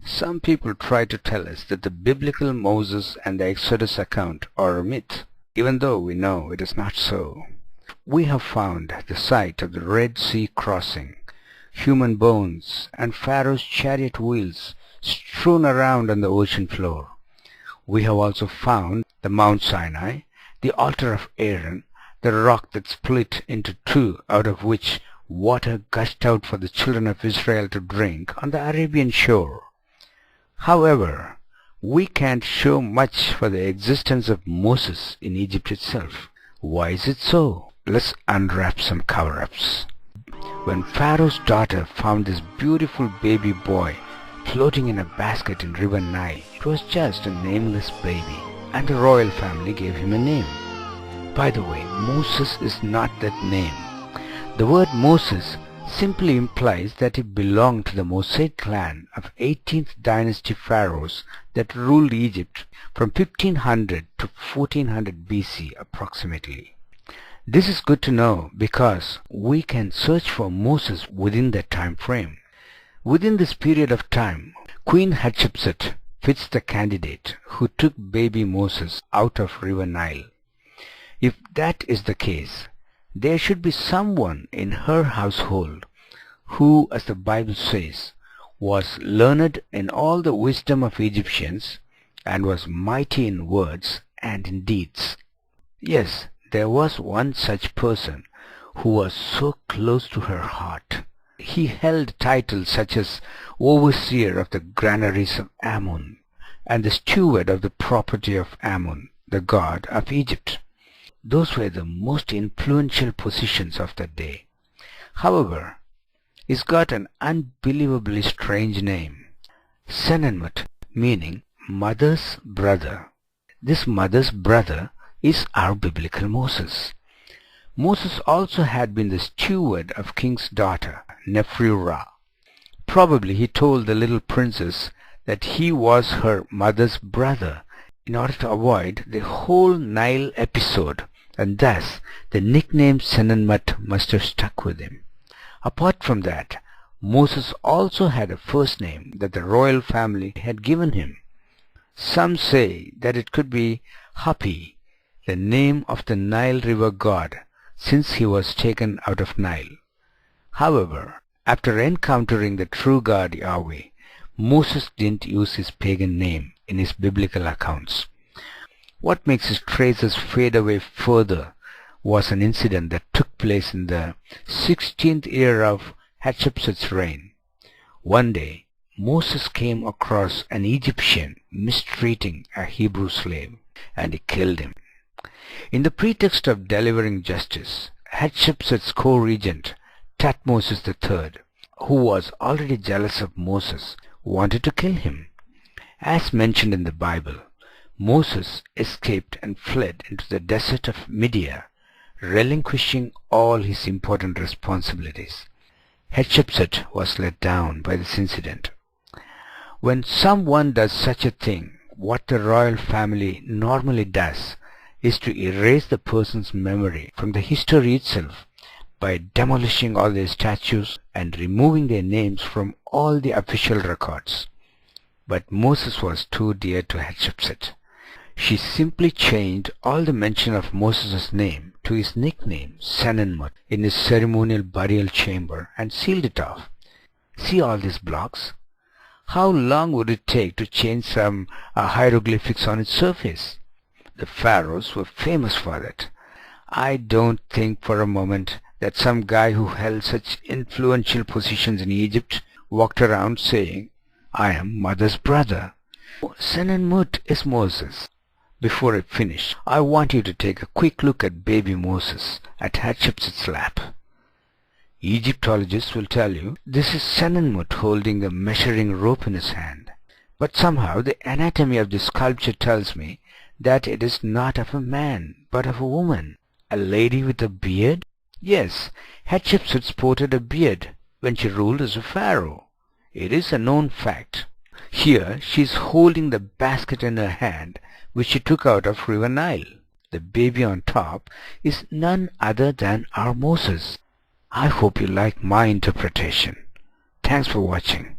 Some people try to tell us that the biblical Moses and the Exodus account are a myth, even though we know it is not so. We have found the site of the Red Sea crossing, human bones, and Pharaoh's chariot wheels strewn around on the ocean floor. We have also found the Mount Sinai, the altar of Aaron, the rock that split into two, out of which water gushed out for the children of Israel to drink on the Arabian shore. However, we can't show much for the existence of Moses in Egypt itself. Why is it so? Let's unwrap some cover-ups. When Pharaoh's daughter found this beautiful baby boy floating in a basket in River Nile, it was just a nameless baby, and the royal family gave him a name. By the way, Moses is not that name. The word Moses simply implies that he belonged to the Mosaid clan of 18th dynasty pharaohs that ruled Egypt from 1500 to 1400 BC approximately. This is good to know because we can search for Moses within that time frame. Within this period of time, Queen Hatshepsut fits the candidate who took baby Moses out of River Nile. If that is the case, there should be someone in her household who, as the Bible says, was learned in all the wisdom of Egyptians and was mighty in words and in deeds. Yes, there was one such person who was so close to her heart. He held titles such as overseer of the granaries of Ammon and the steward of the property of Ammon, the god of Egypt. Those were the most influential positions of that day. However, he's got an unbelievably strange name, Senenmut, meaning mother's brother. This mother's brother is our biblical Moses. Moses also had been the steward of king's daughter, Nephru-Ra. Probably he told the little princess that he was her mother's brother in order to avoid the whole Nile episode, and thus the nickname Senenmut must have stuck with him. Apart from that, Moses also had a first name that the royal family had given him. Some say that it could be Hapi, the name of the Nile River god, since he was taken out of Nile. However, after encountering the true God Yahweh, Moses didn't use his pagan name in his biblical accounts. What makes his traces fade away further was an incident that took place in the 16th year of Hatshepsut's reign. One day, Moses came across an Egyptian mistreating a Hebrew slave, and he killed him. In the pretext of delivering justice, Hatshepsut's co-regent, Thutmose III, who was already jealous of Moses, wanted to kill him. As mentioned in the Bible, Moses escaped and fled into the desert of Midia, relinquishing all his important responsibilities. Hatshepsut was let down by this incident. When someone does such a thing, what the royal family normally does is to erase the person's memory from the history itself by demolishing all their statues and removing their names from all the official records. But Moses was too dear to Hatshepsut. She simply changed all the mention of Moses' name to his nickname, Senenmut, in his ceremonial burial chamber and sealed it off. See all these blocks? How long would it take to change some hieroglyphics on its surface? The pharaohs were famous for that. I don't think for a moment that some guy who held such influential positions in Egypt walked around saying, "I am mother's brother." Senenmut is Moses. Before I finish, I want you to take a quick look at baby Moses at Hatshepsut's lap. Egyptologists will tell you this is Senenmut holding a measuring rope in his hand. But somehow the anatomy of this sculpture tells me that it is not of a man, but of a woman. A lady with a beard? Yes, Hatshepsut sported a beard when she ruled as a pharaoh. It is a known fact. Here she is holding the basket in her hand which she took out of River Nile. The baby on top is none other than our Moses. I hope you like my interpretation. Thanks for watching.